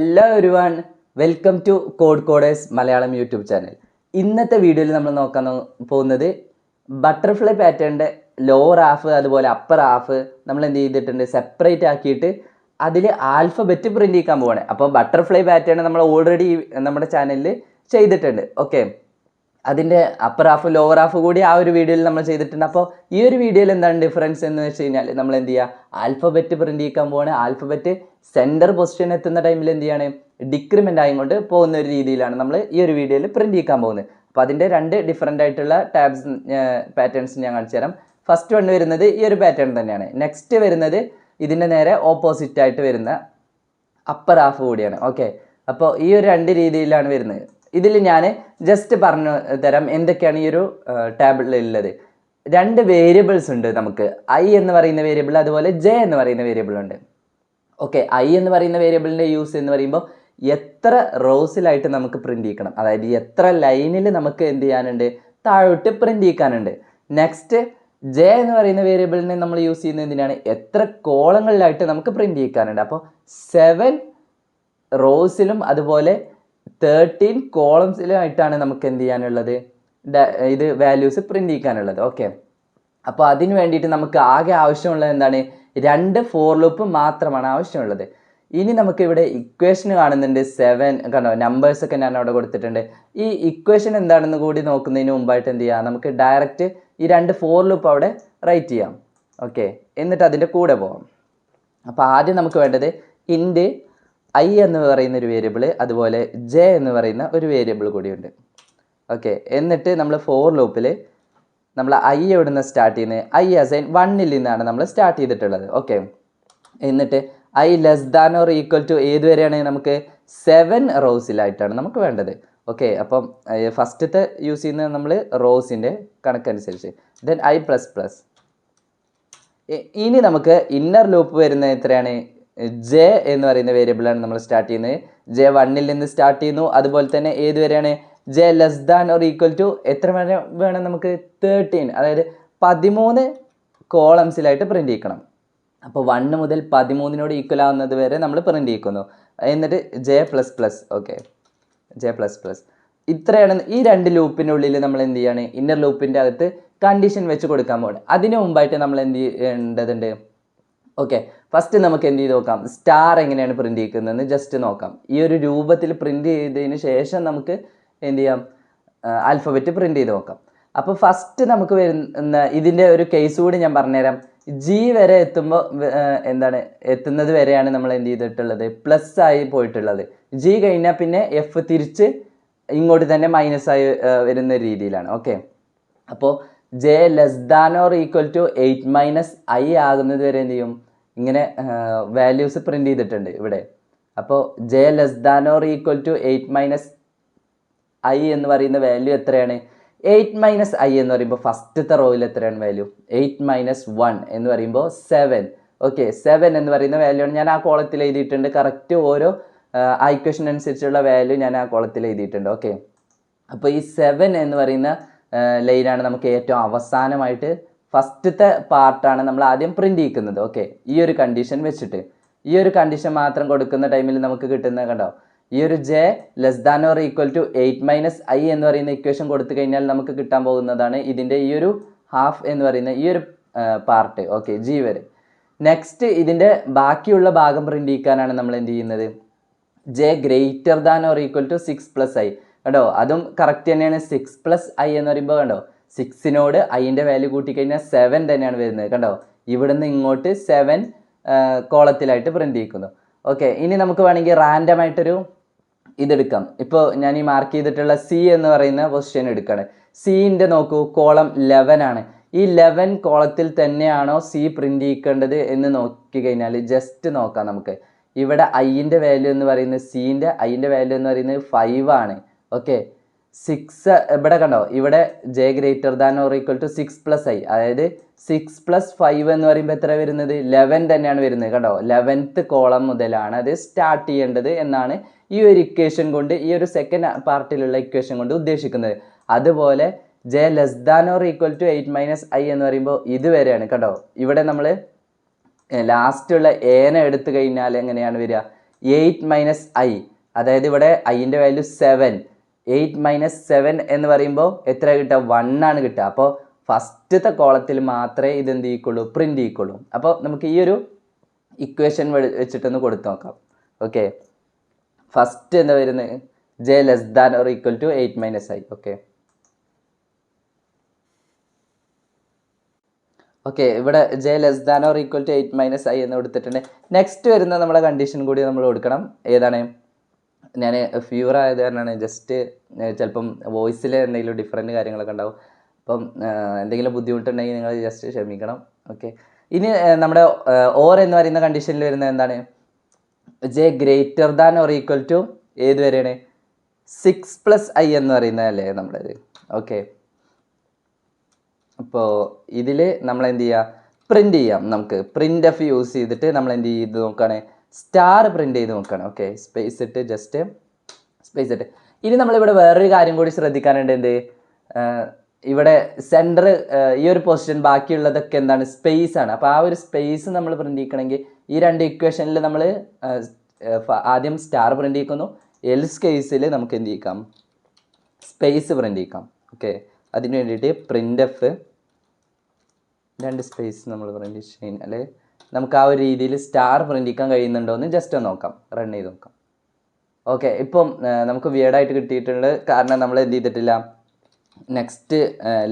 Hello everyone, welcome to CodeCoders Malayalam YouTube channel. ഇന്നത്തെ വീഡിയോയിൽ നമ്മൾ നോക്കാൻ പോകുന്നത് ബട്ടർഫ്ലൈ പാറ്റേണിൻ്റെ ലോവർ ഹാഫ് അതുപോലെ അപ്പർ ഹാഫ് നമ്മൾ എന്ത് ചെയ്തിട്ടുണ്ട് സെപ്പറേറ്റ് ആക്കിയിട്ട് അതിൽ ആൽഫബറ്റ് പ്രിൻ്റ് ചെയ്യാൻ പോവാണ്. അപ്പോൾ ബട്ടർഫ്ലൈ പാറ്റേൺ നമ്മൾ ഓൾറെഡി നമ്മുടെ ചാനലിൽ ചെയ്തിട്ടുണ്ട്. ഓക്കെ, അതിൻ്റെ അപ്പർ ഹാഫ് ലോവർ ഹാഫ് കൂടി ആ ഒരു വീഡിയോയിൽ നമ്മൾ ചെയ്തിട്ടുണ്ട്. അപ്പോൾ ഈ ഒരു വീഡിയോയിൽ എന്താണ് ഡിഫറൻസ് എന്ന് വെച്ച് കഴിഞ്ഞാൽ നമ്മൾ എന്ത് ചെയ്യുക, ആൽഫബറ്റ് പ്രിൻ്റ് ചെയ്യാൻ പോവാണ്. ആൽഫബറ്റ് സെൻറ്റർ പൊസിഷൻ എത്തുന്ന ടൈമിൽ എന്ത് ചെയ്യാണ്, ഡിക്രിമെൻ്റ് ആയിക്കൊണ്ട് പോകുന്ന ഒരു രീതിയിലാണ് നമ്മൾ ഈ ഒരു വീഡിയോയിൽ പ്രിൻ്റ് ചെയ്യാൻ പോകുന്നത്. അപ്പോൾ അതിൻ്റെ രണ്ട് ഡിഫറൻ്റ് ആയിട്ടുള്ള ടാബ്സ് പാറ്റേൺസ് ഞാൻ കാണിച്ചു തരാം. ഫസ്റ്റ് വൺ വരുന്നത് ഈ ഒരു പാറ്റേൺ തന്നെയാണ്. നെക്സ്റ്റ് വരുന്നത് ഇതിൻ്റെ നേരെ ഓപ്പോസിറ്റ് ആയിട്ട് വരുന്ന അപ്പർ ഹാഫ് കൂടിയാണ്. ഓക്കെ, അപ്പോൾ ഈ ഒരു രണ്ട് രീതിയിലാണ് വരുന്നത്. ഇതിൽ ഞാൻ ജസ്റ്റ് പറഞ്ഞു തരാം എന്തൊക്കെയാണ് ഈ ഒരു ടാബിളിലുള്ളത്. രണ്ട് വേരിയബിൾസ് ഉണ്ട് നമുക്ക്, ഐ എന്ന് പറയുന്ന വേരിയബിൾ അതുപോലെ ജെ എന്ന് പറയുന്ന വേരിയബിൾ ഉണ്ട്. ഓക്കെ, ഐ എന്ന് പറയുന്ന വേരിയബിളിൻ്റെ യൂസ് എന്ന് പറയുമ്പോൾ എത്ര റോസിലായിട്ട് നമുക്ക് പ്രിൻ്റ് ചെയ്യണം, അതായത് എത്ര ലൈനിൽ നമുക്ക് എന്ത് ചെയ്യാനുണ്ട്, താഴോട്ട് പ്രിൻ്റ് ചെയ്യിക്കാനുണ്ട്. നെക്സ്റ്റ് ജെ എന്ന് പറയുന്ന വേരിയബിളിനെ നമ്മൾ യൂസ് ചെയ്യുന്നത് എന്തിനാണ്, എത്ര കോളങ്ങളിലായിട്ട് നമുക്ക് പ്രിൻ്റ് ചെയ്യിക്കാനുണ്ട്. അപ്പോൾ 7 റോസിലും അതുപോലെ 13 കോളംസിലുമായിട്ടാണ് നമുക്ക് എന്ത് ചെയ്യാനുള്ളത്, ഇത് വാല്യൂസ് പ്രിൻ്റ് ചെയ്യിക്കാനുള്ളത്. ഓക്കെ, അപ്പോൾ അതിന് വേണ്ടിയിട്ട് നമുക്ക് ആകെ ആവശ്യമുള്ളത് എന്താണ്, 2 ഫോർ ലൂപ്പ് മാത്രമാണ് ആവശ്യമുള്ളത്. ഇനി നമുക്ക് ഇവിടെ ഇക്വേഷൻ കാണുന്നുണ്ട് 7, കണ്ടോ നമ്പേഴ്സൊക്കെ ഞാൻ അവിടെ കൊടുത്തിട്ടുണ്ട്. ഈ ഇക്വേഷൻ എന്താണെന്ന് കൂടി നോക്കുന്നതിന് മുമ്പായിട്ട് എന്ത് ചെയ്യാം, നമുക്ക് ഡയറക്റ്റ് ഈ 2 ഫോർ ലൂപ്പ് അവിടെ റൈറ്റ് ചെയ്യാം. ഓക്കെ, എന്നിട്ട് അതിൻ്റെ കൂടെ പോകാം. അപ്പോൾ ആദ്യം നമുക്ക് വേണ്ടത് ഇൻഡ് ഐ എന്ന് പറയുന്ന ഒരു വേരിയബിൾ അതുപോലെ ജെ എന്ന് പറയുന്ന ഒരു വേരിയബിൾ കൂടിയുണ്ട്. ഓക്കെ, എന്നിട്ട് നമ്മൾ ഫോർ ലൂപ്പിൽ നമ്മൾ ഐ എവിടെ നിന്ന് സ്റ്റാർട്ട് ചെയ്യുന്നത്, ഐ അസൈൻ 1ൽ നിന്നാണ് നമ്മൾ സ്റ്റാർട്ട് ചെയ്തിട്ടുള്ളത്. ഓക്കെ, എന്നിട്ട് I less than or equal to ഏതുവരെയാണ്, നമുക്ക് 7 റോസിലായിട്ടാണ് നമുക്ക് വേണ്ടത്. ഓക്കെ, അപ്പം ഫസ്റ്റത്തെ യൂസ് ചെയ്യുന്നത് നമ്മൾ റോസിൻ്റെ കണക്കനുസരിച്ച്. Then I plus plus. ഇനി നമുക്ക് ഇന്നർ ലൂപ്പ് വരുന്നത് എത്രയാണ്, ജെ എന്ന് പറയുന്ന വേരിയബിളാണ് നമ്മൾ സ്റ്റാർട്ട് ചെയ്യുന്നത്. ജെ 1ൽ നിന്ന് സ്റ്റാർട്ട് ചെയ്യുന്നു. അതുപോലെ തന്നെ ഏതുവരെയാണ്, J less than or equal to എത്ര വരെ വേണം നമുക്ക്, 13, അതായത് 13 കോളംസിലായിട്ട് പ്രിൻ്റ് ചെയ്യിക്കണം. അപ്പോൾ 1 മുതൽ 13നോട് ഈക്വൽ ആവുന്നത് വരെ നമ്മൾ പ്രിൻ്റ് ചെയ്യിക്കുന്നു. എന്നിട്ട് J plus plus. Okay, J plus plus. ഇത്രയാണ് ഈ 2 ലൂപ്പിനുള്ളിൽ നമ്മൾ എന്ത് ചെയ്യാണ്, ഇന്നർ ലൂപ്പിൻ്റെ അകത്ത് കണ്ടീഷൻ വെച്ച് കൊടുക്കാൻ പോകുന്നത്. അതിന് മുമ്പായിട്ട് നമ്മൾ എന്ത് ചെയ്യേണ്ടതുണ്ട്, ഓക്കെ, ഫസ്റ്റ് നമുക്ക് എന്ത് ചെയ്ത് നോക്കാം, സ്റ്റാർ എങ്ങനെയാണ് പ്രിൻ്റ് ചെയ്യിക്കുന്നതെന്ന് ജസ്റ്റ് നോക്കാം. ഈ ഒരു രൂപത്തിൽ പ്രിൻ്റ് ചെയ്തതിന് ശേഷം നമുക്ക് എന്ത് ചെയ്യാം, ആൽഫബറ്റ് പ്രിൻ്റ് ചെയ്ത് നോക്കാം. അപ്പോൾ ഫസ്റ്റ് നമുക്ക് വരുന്ന ഇതിൻ്റെ ഒരു കേസ് കൂടി ഞാൻ പറഞ്ഞുതരാം. ജി വരെ എത്തുമ്പോൾ എന്താണ്, എത്തുന്നത് വരെയാണ് നമ്മൾ എന്ത് ചെയ്തിട്ടുള്ളത്, പ്ലസ് ആയി പോയിട്ടുള്ളത്. ജി കഴിഞ്ഞാൽ പിന്നെ എഫ് തിരിച്ച് ഇങ്ങോട്ട് തന്നെ മൈനസ് ആയി വരുന്ന രീതിയിലാണ്. ഓക്കെ, അപ്പോൾ J less than or equal to 8 minus I ആകുന്നത് വരെ എന്ത് ചെയ്യും, ഇങ്ങനെ വാല്യൂസ് പ്രിൻ്റ് ചെയ്തിട്ടുണ്ട് ഇവിടെ. അപ്പോൾ J less than or equal to 8 minus I എന്ന് പറയുന്ന വാല്യൂ എത്രയാണ്, 8 മൈനസ് ഐ എന്ന് പറയുമ്പോൾ ഫസ്റ്റത്തെ റോയിൽ എത്രയാണ് വാല്യൂ, 8 മൈനസ് 1 എന്ന് പറയുമ്പോൾ 7. ഓക്കെ, 7 എന്ന് പറയുന്ന വാല്യൂ ആണ് ഞാൻ ആ കോളത്തിൽ എഴുതിയിട്ടുണ്ട്. കറക്റ്റ് ഓരോ ആ ഇക്വേഷൻ അനുസരിച്ചുള്ള വാല്യൂ ഞാൻ ആ കോളത്തിൽ എഴുതിയിട്ടുണ്ട്. ഓക്കെ, അപ്പോൾ ഈ 7 എന്ന് പറയുന്ന ലൈനാണ് നമുക്ക് ഏറ്റവും അവസാനമായിട്ട്, ഫസ്റ്റത്തെ പാർട്ടാണ് നമ്മൾ ആദ്യം പ്രിൻ്റ് ചെയ്യിക്കുന്നത്. ഓക്കെ, ഈ ഒരു കണ്ടീഷൻ വെച്ചിട്ട്, ഈ ഒരു കണ്ടീഷൻ മാത്രം കൊടുക്കുന്ന ടൈമിൽ നമുക്ക് കിട്ടുന്നത് കണ്ടോ, ഈ ഒരു J less than or equal to 8 minus I എന്ന് പറയുന്ന ഇക്വേഷൻ കൊടുത്തു കഴിഞ്ഞാൽ നമുക്ക് കിട്ടാൻ പോകുന്നതാണ് ഇതിൻ്റെ ഈ ഒരു ഹാഫ് എന്ന് പറയുന്ന ഈ ഒരു പാർട്ട്. ഓക്കെ, ജി വരെ. നെക്സ്റ്റ് ഇതിൻ്റെ ബാക്കിയുള്ള ഭാഗം പ്രിൻ്റ് ചെയ്യിക്കാനാണ് നമ്മൾ എന്ത് ചെയ്യുന്നത്, J greater than or equal to 6 plus I. കണ്ടോ, അതും കറക്റ്റ് തന്നെയാണ്. 6 പ്ലസ് ഐ എന്ന് പറയുമ്പോൾ കണ്ടോ, 6നോട് ഐൻ്റെ വാല്യൂ കൂട്ടിക്കഴിഞ്ഞാൽ 7 തന്നെയാണ് വരുന്നത്. കണ്ടോ, ഇവിടുന്ന് ഇങ്ങോട്ട് 7 കോളത്തിലായിട്ട് പ്രിൻ്റ് ചെയ്യിക്കുന്നു. ഓക്കെ, ഇനി നമുക്ക് വേണമെങ്കിൽ റാൻഡം ആയിട്ടൊരു ഇതെടുക്കാം. ഇപ്പോൾ ഞാൻ ഈ മാർക്ക് ചെയ്തിട്ടുള്ള സി എന്ന് പറയുന്ന പൊസിഷൻ എടുക്കുകയാണ്. സിൻ്റെ നോക്കൂ, കോളം 11 ആണ്. ഈ 11 കോളത്തിൽ തന്നെയാണോ സി പ്രിൻ്റ് ചെയ്യിക്കേണ്ടത് എന്ന് നോക്കി കഴിഞ്ഞാൽ ജസ്റ്റ് നോക്കാം നമുക്ക്. ഇവിടെ ഐൻ്റെ വാല്യൂ എന്ന് പറയുന്നത്, സിൻ്റെ ഐൻ്റെ വാല്യൂ എന്ന് പറയുന്നത് 5 ആണ്. ഓക്കെ, 6 ഇവിടെ കണ്ടോ, ഇവിടെ J greater than or equal to 6 plus I, അതായത് 6 പ്ലസ് 5 എന്ന് പറയുമ്പോൾ എത്ര വരുന്നത്, 11 തന്നെയാണ് വരുന്നത്. കണ്ടോ, 11th കോളം മുതലാണ് അത് സ്റ്റാർട്ട് ചെയ്യേണ്ടത് എന്നാണ് ഈ ഒരു ഇക്വേഷൻ കൊണ്ട്, ഈ ഒരു സെക്കൻഡ് പാർട്ടിലുള്ള ഇക്വേഷൻ കൊണ്ട് ഉദ്ദേശിക്കുന്നത്. അതുപോലെ J less than or equal to 8 minus I എന്ന് പറയുമ്പോൾ ഇതുവരെയാണ്. കണ്ടോ, ഇവിടെ നമ്മൾ ലാസ്റ്റുള്ള ഏനെ എടുത്തു കഴിഞ്ഞാൽ എങ്ങനെയാണ് വരിക, 8 മൈനസ് ഐ, അതായത് ഇവിടെ ഐൻ്റെ വാല്യൂ 7, 8 മൈനസ് 7 എന്ന് പറയുമ്പോൾ എത്ര കിട്ടുക? 1 ആണ് കിട്ടുക. അപ്പോൾ ഫസ്റ്റത്തെ കോളത്തിൽ മാത്രമേ ഇത് എന്ത് ചെയ്യിക്കുള്ളൂ? പ്രിൻ്റ് ചെയ്യിക്കുള്ളൂ. അപ്പോൾ നമുക്ക് ഈ ഒരു ഇക്വേഷൻ വെച്ചിട്ടൊന്ന് കൊടുത്തു നോക്കാം. ഓക്കെ, ഫസ്റ്റ് എന്താ വരുന്നത്? J less than or equal to 8 minus I. Okay, ഇവിടെ J less than or equal to 8 minus I എന്ന് കൊടുത്തിട്ടുണ്ട്. നെക്സ്റ്റ് വരുന്ന നമ്മുടെ കണ്ടീഷൻ കൂടി നമ്മൾ കൊടുക്കണം. ഏതാണ്? ഞാൻ ഫീവർ ആയത് കാരണമാണ് ജസ്റ്റ് ചിലപ്പം വോയിസിൽ എന്തെങ്കിലും ഡിഫറെൻറ്റ് കാര്യങ്ങളൊക്കെ ഉണ്ടാവും. അപ്പം എന്തെങ്കിലും ബുദ്ധിമുട്ടുണ്ടെങ്കിൽ നിങ്ങൾ ജസ്റ്റ് ക്ഷമിക്കണം. ഓക്കെ, ഇനി നമ്മുടെ ഓർ എന്ന് പറയുന്ന കണ്ടീഷനിൽ വരുന്നത് എന്താണ്? J greater than or equal to ഏത് വരെയാണ്? 6 പ്ലസ് ഐ എന്ന് പറയുന്നതല്ലേ നമ്മുടേത്. ഓക്കെ, അപ്പോൾ ഇതിൽ നമ്മൾ എന്ത് ചെയ്യുക? പ്രിൻ്റ് ചെയ്യാം. നമുക്ക് പ്രിൻ്റ് എഫ് യൂസ് ചെയ്തിട്ട് നമ്മൾ എന്ത് ചെയ്ത് നോക്കുകയാണ്? സ്റ്റാർ പ്രിൻ്റ് ചെയ്ത് നോക്കുകയാണ്. ഓക്കെ, സ്പേസ് ഇട്ട് ജസ്റ്റ് സ്പേസ് ഇട്ട്. ഇനി നമ്മളിവിടെ വേറൊരു കാര്യം കൂടി ശ്രദ്ധിക്കാനുണ്ട്. എന്ത്? ഇവിടെ സെൻറ്റർ ഈ ഒരു പൊസിഷൻ, ബാക്കിയുള്ളതൊക്കെ എന്താണ്? സ്പേസ് ആണ്. അപ്പോൾ ആ ഒരു സ്പേസ് നമ്മൾ പ്രിൻ്റ് ചെയ്യണമെങ്കിൽ ഈ രണ്ട് ഇക്വേഷനിൽ നമ്മൾ ആദ്യം സ്റ്റാർ പ്രിൻ്റ് ചെയ്യിക്കുന്നു. എൽസ് കേസിൽ നമുക്ക് എന്ത് ചെയ്യിക്കാം? സ്പേസ് പ്രിൻ്റ് ചെയ്യിക്കാം. ഓക്കെ, അതിന് വേണ്ടിയിട്ട് പ്രിൻ്റ് എഫ് രണ്ട് സ്പേസ് നമ്മൾ പ്രിൻ്റ് കഴിഞ്ഞാൽ നമുക്ക് ആ ഒരു രീതിയിൽ സ്റ്റാർ പ്രിൻ്റ് ചെയ്യാൻ കഴിയുന്നുണ്ടോ എന്ന് ജസ്റ്റ് ഒന്ന് നോക്കാം, റൺ ചെയ്ത് നോക്കാം. ഓക്കെ, ഇപ്പം നമുക്ക് വിയേർഡായിട്ട് കിട്ടിയിട്ടുണ്ട്. കാരണം നമ്മൾ എന്ത് ചെയ്തിട്ടില്ല? നെക്സ്റ്റ്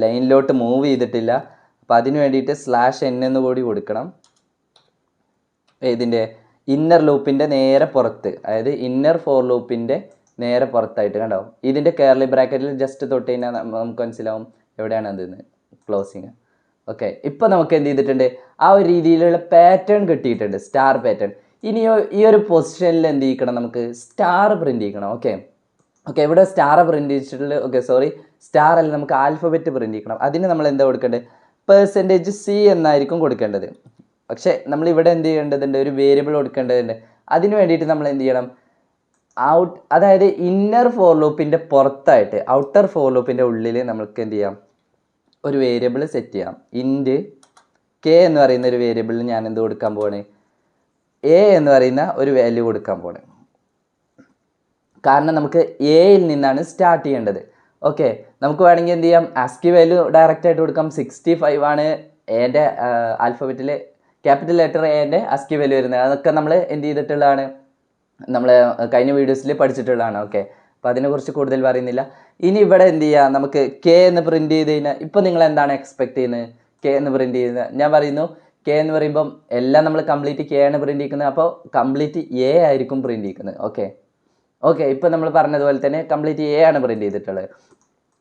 ലൈനിലോട്ട് മൂവ് ചെയ്തിട്ടില്ല. അപ്പോൾ അതിന് വേണ്ടിയിട്ട് /n എന്ന് കൂടി കൊടുക്കണം. ഇതിൻ്റെ ഇന്നർ ലൂപ്പിൻ്റെ നേരെ പുറത്ത്, അതായത് ഇന്നർ ഫോർ ലൂപ്പിൻ്റെ നേരെ പുറത്തായിട്ട് കണ്ടോ? ഇതിൻ്റെ കേർലി ബ്രാക്കറ്റിൽ ജസ്റ്റ് തൊട്ട് കഴിഞ്ഞാൽ നമുക്ക് മനസ്സിലാവും എവിടെയാണ് അതെന്ന്, ക്ലോസിങ്. ഓക്കെ, ഇപ്പോൾ നമുക്ക് എന്ത് ചെയ്തിട്ടുണ്ട്? ആ ഒരു രീതിയിലുള്ള പാറ്റേൺ കിട്ടിയിട്ടുണ്ട്, സ്റ്റാർ പാറ്റേൺ. ഇനി ഈ ഒരു പൊസിഷനിൽ എന്ത് ചെയ്യിക്കണം? നമുക്ക് സ്റ്റാർ പ്രിൻ്റ് ചെയ്യിക്കണം. ഓക്കെ, ഇവിടെ സ്റ്റാർ പ്രിൻ്റ് ചെയ്തിട്ടുള്ള, സോറി, സ്റ്റാർ അല്ല, നമുക്ക് ആൽഫബറ്റ് പ്രിൻ്റ് ചെയ്യണം. അതിന് നമ്മൾ എന്താ കൊടുക്കേണ്ടത്? %c എന്നായിരിക്കും കൊടുക്കേണ്ടത്. പക്ഷേ നമ്മൾ ഇവിടെ എന്ത് ചെയ്യേണ്ടതുണ്ട്? ഒരു വേരിയബിൾ കൊടുക്കേണ്ടതുണ്ട്. അതിന് വേണ്ടിയിട്ട് നമ്മൾ എന്ത് ചെയ്യണം? അതായത് ഇന്നർ ഫോർ ലൂപ്പിൻ്റെ പുറത്തായിട്ട്, ഔട്ടർ ഫോർ ലൂപ്പിൻ്റെ ഉള്ളിൽ നമുക്ക് എന്ത് ചെയ്യാം? ഒരു വേരിയബിൾ സെറ്റ് ചെയ്യാം. ഇൻറ്റ് കെ എന്ന് പറയുന്ന ഒരു വേരിയബിളിൽ ഞാൻ എന്ത് കൊടുക്കാൻ പോവാണ്? എ എന്ന് പറയുന്ന ഒരു വാല്യൂ കൊടുക്കാൻ പോവാണ്. കാരണം നമുക്ക് എയിൽ നിന്നാണ് സ്റ്റാർട്ട് ചെയ്യേണ്ടത്. ഓക്കെ, നമുക്ക് വേണമെങ്കിൽ എന്ത് ചെയ്യാം? ആസ്കി വാല്യൂ ഡയറക്റ്റ് ആയിട്ട് കൊടുക്കാം. 65 ആണ് എൻ്റെ ആൽഫബറ്റിൽ ക്യാപിറ്റൽ ലെറ്റർ എൻ്റെ ആസ്കി വാല്യൂ വരുന്നത്. അതൊക്കെ നമ്മൾ എന്ത് ചെയ്തിട്ടുള്ളതാണ്? നമ്മൾ കഴിഞ്ഞ വീഡിയോസിൽ പഠിച്ചിട്ടുള്ളതാണ്. ഓക്കെ, അപ്പോൾ അതിനെക്കുറിച്ച് കൂടുതൽ പറയുന്നില്ല. ഇനി ഇവിടെ എന്ത് ചെയ്യുക? നമുക്ക് കെ എന്ന് പ്രിൻറ്റ് ചെയ്ത് കഴിഞ്ഞാൽ ഇപ്പോൾ നിങ്ങൾ എന്താണ് എക്സ്പെക്ട് ചെയ്യുന്നത്? കെ എന്ന് പ്രിൻറ്റ് ചെയ്യുന്നത്, ഞാൻ പറയുന്നു കെ എന്ന് പറയുമ്പം എല്ലാം നമ്മൾ കംപ്ലീറ്റ് കെ ആണ് പ്രിൻറ്റ് ചെയ്യുന്നത്. അപ്പോൾ കംപ്ലീറ്റ് എ ആയിരിക്കും പ്രിൻറ്റ് ചെയ്യുന്നത്. ഓക്കെ, ഇപ്പോൾ നമ്മൾ പറഞ്ഞതുപോലെ തന്നെ കംപ്ലീറ്റ് എ ആണ് പ്രിൻറ്റ് ചെയ്തിട്ടുള്ളത്.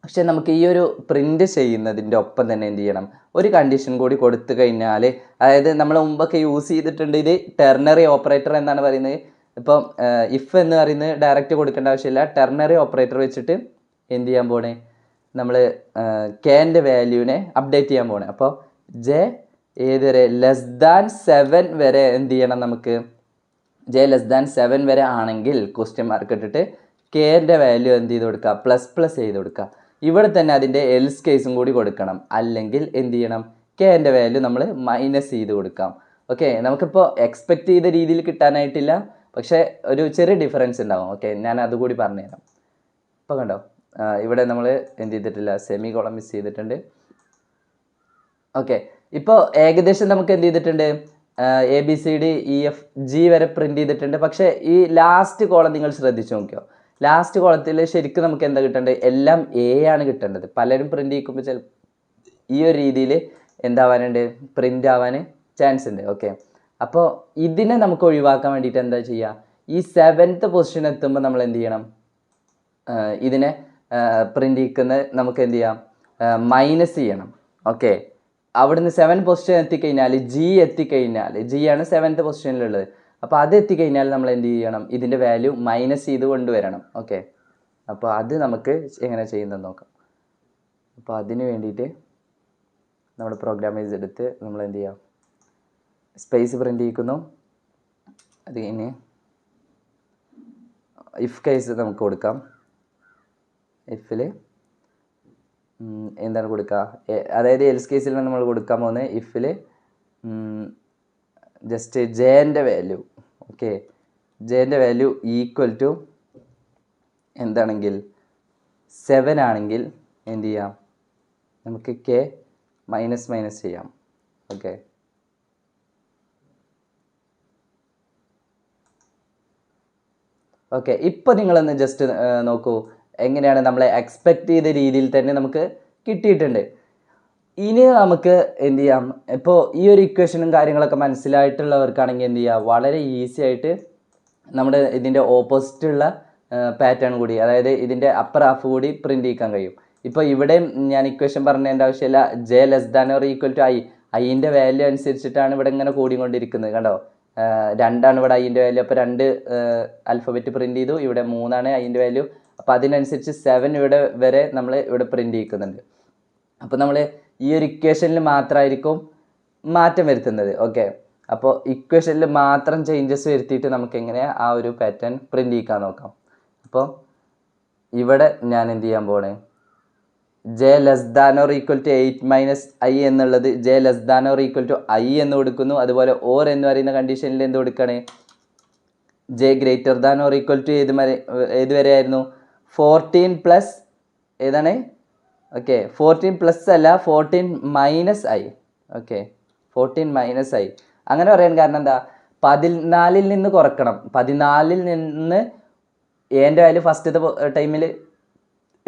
പക്ഷെ നമുക്ക് ഈ ഒരു പ്രിൻറ്റ് ചെയ്യുന്നതിൻ്റെ ഒപ്പം തന്നെ എന്ത് ചെയ്യണം? ഒരു കണ്ടീഷൻ കൂടി കൊടുത്തു കഴിഞ്ഞാൽ, അതായത് നമ്മൾ മുമ്പൊക്കെ യൂസ് ചെയ്തിട്ടുണ്ട്, ഇത് ടെർണറി ഓപ്പറേറ്റർ എന്നാണ് പറയുന്നത്. ഇപ്പം ഇഫ് എന്ന് പറയുന്നത് ഡയറക്റ്റ് കൊടുക്കേണ്ട ആവശ്യമില്ല. ടെർണറി ഓപ്പറേറ്റർ വെച്ചിട്ട് എന്ത് ചെയ്യാൻ പോണേ? നമ്മൾ കെൻ്റെ വാല്യൂവിനെ അപ്ഡേറ്റ് ചെയ്യാൻ പോണേ. അപ്പോൾ ജെ ഏത് വരെ? <7 വരെ എന്ത് ചെയ്യണം? നമുക്ക് ജെ <7 വരെ ആണെങ്കിൽ ക്വസ്റ്റ്യൻ മാർക്ക് ഇട്ടിട്ട് കെൻ്റെ വാല്യൂ എന്ത് ചെയ്ത് കൊടുക്കുക? ++ ചെയ്ത് കൊടുക്കുക. ഇവിടെ തന്നെ അതിൻ്റെ എൽസ് കേസും കൂടി കൊടുക്കണം. അല്ലെങ്കിൽ എന്ത് ചെയ്യണം? കെൻ്റെ വാല്യൂ നമ്മൾ മൈനസ് ചെയ്ത് കൊടുക്കാം. ഓക്കെ, നമുക്കിപ്പോൾ എക്സ്പെക്റ്റ് ചെയ്ത രീതിയിൽ കിട്ടാനായിട്ടില്ല, പക്ഷേ ഒരു ചെറിയ ഡിഫറൻസ് ഉണ്ടാവും. ഓക്കെ, ഞാൻ അതുകൂടി പറഞ്ഞുതരാം. ഇപ്പോൾ കണ്ടോ, ഇവിടെ നമ്മൾ എന്ത് ചെയ്തിട്ടില്ല? സെമി കോളം മിസ് ചെയ്തിട്ടുണ്ട്. ഓക്കെ, ഇപ്പോൾ ഏകദേശം നമുക്ക് എന്ത് ചെയ്തിട്ടുണ്ട്? ABCDEFG വരെ പ്രിൻ്റ് ചെയ്തിട്ടുണ്ട്. പക്ഷേ ഈ ലാസ്റ്റ് കോളം നിങ്ങൾ ശ്രദ്ധിച്ച് നോക്കിയോ? ലാസ്റ്റ് കോളത്തിൽ ശരിക്കും നമുക്ക് എന്താ കിട്ടേണ്ടത്? എല്ലാം എ ആണ് കിട്ടേണ്ടത്. പലരും പ്രിൻ്റ് ചെയ്യിക്കുമ്പോൾ ഈ ഒരു രീതിയിൽ എന്താവാനുണ്ട്? പ്രിൻ്റ് ആവാൻ ചാൻസ് ഉണ്ട്. ഓക്കെ, അപ്പോൾ ഇതിനെ നമുക്ക് ഒഴിവാക്കാൻ വേണ്ടിയിട്ട് എന്താ ചെയ്യുക? ഈ 7th പൊസിഷൻ എത്തുമ്പോൾ നമ്മൾ എന്ത് ചെയ്യണം? ഇതിനെ പ്രിൻ്റ് ചെയ്യിക്കുന്നത് നമുക്ക് എന്ത് ചെയ്യാം? മൈനസ് ചെയ്യണം. ഓക്കെ, അവിടുന്ന് 7 പൊസിഷൻ എത്തിക്കഴിഞ്ഞാൽ, എത്തിക്കഴിഞ്ഞാൽ, ജി ആണ് 7th പൊസിഷനിലുള്ളത്. അപ്പോൾ അത് എത്തിക്കഴിഞ്ഞാൽ നമ്മൾ എന്ത് ചെയ്യണം? ഇതിൻ്റെ വാല്യൂ മൈനസ് ചെയ്ത് കൊണ്ടുവരണം. ഓക്കെ, അപ്പോൾ അത് നമുക്ക് എങ്ങനെ ചെയ്യുന്നതെന്ന് നോക്കാം. അപ്പോൾ അതിന് വേണ്ടിയിട്ട് നമ്മുടെ പ്രോഗ്രാമേഴ്സ് എടുത്ത് നമ്മൾ എന്ത് ചെയ്യാം? സ്പേസ് പ്രിൻ്റ് ചെയ്യിക്കുന്നു. അത് കഴിഞ്ഞ് ഇഫ് കേസ് നമുക്ക് കൊടുക്കാം. ഇഫിൽ എന്താണ് കൊടുക്കുക? അതായത് എൽസ് കേസിൽ നമ്മൾ കൊടുക്കാൻ പോകുന്നത് ഇഫിൽ ജസ്റ്റ് ജെൻ്റെ വാല്യൂ, ഓക്കെ, ജെൻ്റെ വാല്യൂ ഈക്വൽ ടു എന്താണെങ്കിൽ 7 ആണെങ്കിൽ എന്ത് ചെയ്യാം, നമുക്ക് കെ മൈനസ് ചെയ്യാം. Okay, okay. ഇപ്പോൾ നിങ്ങളൊന്ന് ജസ്റ്റ് നോക്കൂ, എങ്ങനെയാണ് നമ്മളെ എക്സ്പെക്റ്റ് ചെയ്ത രീതിയിൽ തന്നെ നമുക്ക് കിട്ടിയിട്ടുണ്ട്. ഇനി നമുക്ക് എന്ത് ചെയ്യാം, ഇപ്പോൾ ഈ ഒരു ഇക്വേഷനും കാര്യങ്ങളൊക്കെ മനസ്സിലായിട്ടുള്ളവർക്കാണെങ്കിൽ എന്ത് ചെയ്യുക, വളരെ ഈസി ആയിട്ട് നമ്മുടെ ഇതിൻ്റെ ഓപ്പോസിറ്റുള്ള പാറ്റേൺ കൂടി, അതായത് ഇതിൻ്റെ അപ്പർ ഹാഫ് കൂടി പ്രിൻ്റ് ചെയ്യിക്കാൻ കഴിയും. ഇപ്പോൾ ഇവിടെയും ഞാൻ ഇക്വേഷൻ പറഞ്ഞതിൻ്റെ ആവശ്യമില്ല. J less than or equal to I, ഐൻ്റെ വാല്യൂ അനുസരിച്ചിട്ടാണ് ഇവിടെ ഇങ്ങനെ കൂടിക്കൊണ്ടിരിക്കുന്നത്. കണ്ടോ, 2 ഇവിടെ ഐൻ്റെ വാല്യൂ. അപ്പോൾ 2 ആൽഫബറ്റ് പ്രിൻ്റ് ചെയ്തു. ഇവിടെ 3 ഐൻ്റെ വാല്യൂ. അപ്പോൾ അതിനനുസരിച്ച് 7 ഇവിടെ വരെ നമ്മൾ ഇവിടെ പ്രിൻ്റ് ചെയ്യിക്കുന്നുണ്ട്. അപ്പോൾ നമ്മൾ ഈ ഒരു ഇക്വേഷനിൽ മാത്രമായിരിക്കും മാറ്റം വരുത്തുന്നത്. ഓക്കെ, അപ്പോൾ ഇക്വേഷനിൽ മാത്രം ചേഞ്ചസ് വരുത്തിയിട്ട് നമുക്ക് എങ്ങനെ ആ ഒരു പാറ്റേൺ പ്രിൻ്റ് ചെയ്യിക്കാൻ നോക്കാം. അപ്പോൾ ഇവിടെ ഞാൻ എന്ത് ചെയ്യാൻ പോണേ, J less than or equal to 8 minus I എന്നുള്ളത് J less than or equal to I എന്ന് കൊടുക്കുന്നു. അതുപോലെ ഓർ എന്ന് പറയുന്ന കണ്ടീഷനിൽ എന്ത് കൊടുക്കുകയാണ്, J greater than or equal to ഏത് വരെ ആയിരുന്നു, 14 പ്ലസ് ഏതാണ്, ഓക്കെ 14 പ്ലസ് അല്ല 14 minus I. Okay, 14 minus I അങ്ങനെ പറയാൻ കാരണം എന്താ, 14 നിന്ന് കുറക്കണം. 14 നിന്ന് എൻ്റെ വാല്യൂ ഫസ്റ്റത്തെ ടൈമിൽ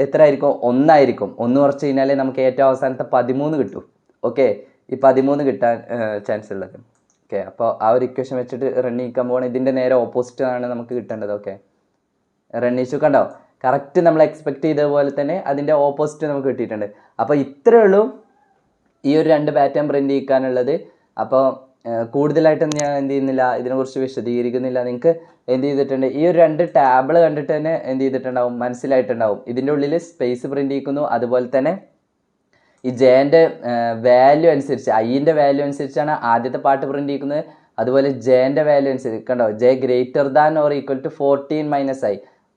എത്ര ആയിരിക്കും, 1 ആയിരിക്കും. 1 കുറച്ച് കഴിഞ്ഞാൽ നമുക്ക് ഏറ്റവും അവസാനത്തെ 13 കിട്ടും. ഓക്കെ, ഈ 13 കിട്ടാൻ ചാൻസ് ഉള്ളത്. ഓക്കെ, അപ്പോൾ ആ ഒരു ഇക്വേഷൻ വെച്ചിട്ട് റൺ ചെയ്യിക്കാൻ പോകണം. ഇതിൻ്റെ നേരെ ഓപ്പോസിറ്റ് ആണ് നമുക്ക് കിട്ടേണ്ടത്. ഓക്കെ, റൺ ചെയ്യിച്ചു. കണ്ടോ, കറക്റ്റ് നമ്മൾ എക്സ്പെക്ട് ചെയ്ത പോലെ തന്നെ അതിൻ്റെ ഓപ്പോസിറ്റ് നമുക്ക് കിട്ടിയിട്ടുണ്ട്. അപ്പോൾ ഇത്രയേ ഉള്ളൂ ഈ ഒരു 2 പാറ്റേൺ പ്രിൻ്റ് ചെയ്യിക്കാനുള്ളത്. അപ്പോൾ കൂടുതലായിട്ടൊന്നും ഞാൻ എന്ത് ചെയ്യുന്നില്ല, ഇതിനെക്കുറിച്ച് വിശദീകരിക്കുന്നില്ല. നിങ്ങൾക്ക് എന്ത് ചെയ്തിട്ടുണ്ട്, ഈ ഒരു 2 ടാബിൾ കണ്ടിട്ട് തന്നെ എന്ത് ചെയ്തിട്ടുണ്ടാവും, മനസ്സിലായിട്ടുണ്ടാവും. ഇതിൻ്റെ ഉള്ളിൽ സ്പേസ് പ്രിൻ്റ് ചെയ്യിക്കുന്നു. അതുപോലെ തന്നെ ഈ ജെൻ്റെ വാല്യൂ അനുസരിച്ച്, ഐൻ്റെ വാല്യൂ അനുസരിച്ചാണ് ആദ്യത്തെ പാർട്ട് പ്രിൻ്റ് ചെയ്യിക്കുന്നത്. അതുപോലെ ജെൻ്റെ വാല്യൂ അനുസരിച്ച് കണ്ടോ, J greater than or equal to 14 minus I,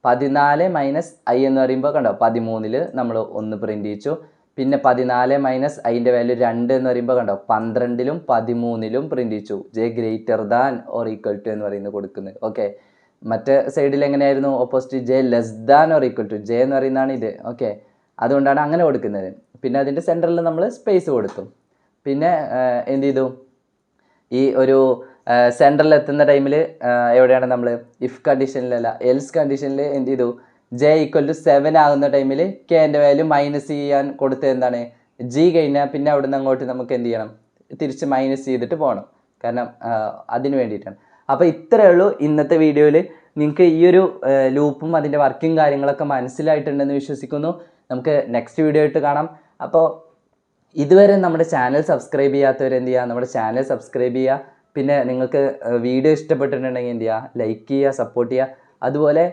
14 minus I എന്ന് പറയുമ്പോൾ കണ്ടോ 13 നമ്മൾ 1 പ്രിൻ്റ് ചെയ്യിച്ചു. പിന്നെ 14 മൈനസ് ഐൻ്റെ വാല്യൂ 2 എന്ന് പറയുമ്പോൾ കണ്ടോ 12 13 പ്രിൻ്റ് ചെയ്യിച്ചു. J greater than or equal to എന്ന് പറയുന്നത് കൊടുക്കുന്നത്. ഓക്കെ, മറ്റേ സൈഡിൽ എങ്ങനെയായിരുന്നു, opposite J less than or equal to, J എന്ന് പറയുന്നതാണ് ഇത്. ഓക്കെ, അതുകൊണ്ടാണ് അങ്ങനെ കൊടുക്കുന്നത്. പിന്നെ അതിൻ്റെ സെൻറ്ററിൽ നമ്മൾ സ്പേസ് കൊടുത്തു. പിന്നെ എന്ത് ചെയ്തു, ഈ ഒരു സെൻറ്ററിൽ എത്തുന്ന ടൈമിൽ എവിടെയാണ് നമ്മൾ, ഇഫ് കണ്ടീഷനിലല്ല എൽസ് കണ്ടീഷനിൽ എന്ത് ചെയ്തു, ജെ ഈക്വൽ ടു 7 ആകുന്ന ടൈമിൽ കെൻ്റെ വാല്യൂ മൈനസ് ചെയ്യാൻ കൊടുത്തത് എന്താണ്, ജി കഴിഞ്ഞാൽ പിന്നെ അവിടെ നിന്ന് അങ്ങോട്ട് നമുക്ക് എന്ത് ചെയ്യണം, തിരിച്ച് മൈനസ് ചെയ്തിട്ട് പോകണം. കാരണം അതിന് വേണ്ടിയിട്ടാണ്. അപ്പോൾ ഇത്രയേ ഉള്ളൂ ഇന്നത്തെ വീഡിയോയിൽ. നിങ്ങൾക്ക് ഈ ഒരു ലൂപ്പും അതിൻ്റെ വർക്കിംഗ് കാര്യങ്ങളൊക്കെ മനസ്സിലായിട്ടുണ്ടെന്ന് വിശ്വസിക്കുന്നു. നമുക്ക് നെക്സ്റ്റ് വീഡിയോ ആയിട്ട് കാണാം. അപ്പോൾ ഇതുവരെ നമ്മുടെ ചാനൽ സബ്സ്ക്രൈബ് ചെയ്യാത്തവർ എന്ത് ചെയ്യുക, നമ്മുടെ ചാനൽ സബ്സ്ക്രൈബ് ചെയ്യുക. പിന്നെ നിങ്ങൾക്ക് വീഡിയോ ഇഷ്ടപ്പെട്ടിട്ടുണ്ടെങ്കിൽ എന്ത് ചെയ്യുക, ലൈക്ക് ചെയ്യുക, സപ്പോർട്ട് ചെയ്യുക. അതുപോലെ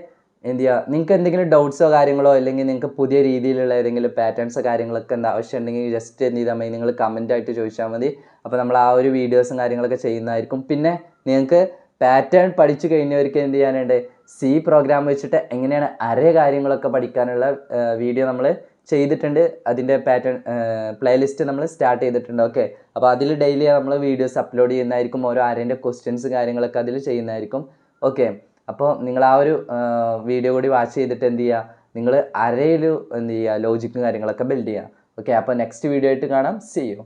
എന്ത് ചെയ്യുക, നിങ്ങൾക്ക് എന്തെങ്കിലും ഡൗട്ട്സോ കാര്യങ്ങളോ അല്ലെങ്കിൽ നിങ്ങൾക്ക് പുതിയ രീതിയിലുള്ള ഏതെങ്കിലും പാറ്റേൺസോ കാര്യങ്ങളൊക്കെ എന്താ ആവശ്യമുണ്ടെങ്കിൽ ജസ്റ്റ് എന്ത് ചെയ്താൽ മതി, നിങ്ങൾ കമൻറ്റായിട്ട് ചോദിച്ചാൽ മതി. അപ്പോൾ നമ്മൾ ആ ഒരു വീഡിയോസും കാര്യങ്ങളൊക്കെ ചെയ്യുന്നതായിരിക്കും. പിന്നെ നിങ്ങൾക്ക് പാറ്റേൺ പഠിച്ചു കഴിഞ്ഞവർക്ക് എന്ത് ചെയ്യാനുണ്ട്, സി പ്രോഗ്രാം വെച്ചിട്ട് എങ്ങനെയാണ് അരേ കാര്യങ്ങളൊക്കെ പഠിക്കാനുള്ള വീഡിയോ നമ്മൾ ചെയ്തിട്ടുണ്ട്. അതിൻ്റെ പാറ്റേൺ പ്ലേലിസ്റ്റ് നമ്മൾ സ്റ്റാർട്ട് ചെയ്തിട്ടുണ്ട്. ഓക്കെ, അപ്പോൾ അതിൽ ഡെയിലി നമ്മൾ വീഡിയോസ് അപ്ലോഡ് ചെയ്യുന്നതായിരിക്കും. ഓരോ അരേൻ്റെ ക്വസ്റ്റ്യൻസ് കാര്യങ്ങളൊക്കെ അതിൽ ചെയ്യുന്നതായിരിക്കും. ഓക്കെ, അപ്പോൾ നിങ്ങൾ ആ ഒരു വീഡിയോ കൂടി വാച്ച് ചെയ്തിട്ട് എന്ത് ചെയ്യുക, നിങ്ങൾ അരയിൽ എന്ത് ചെയ്യുക, ലോജിക്കും കാര്യങ്ങളൊക്കെ ബിൽഡ് ചെയ്യുക. ഓക്കെ, അപ്പോൾ നെക്സ്റ്റ് വീഡിയോ ആയിട്ട് കാണാം. See U.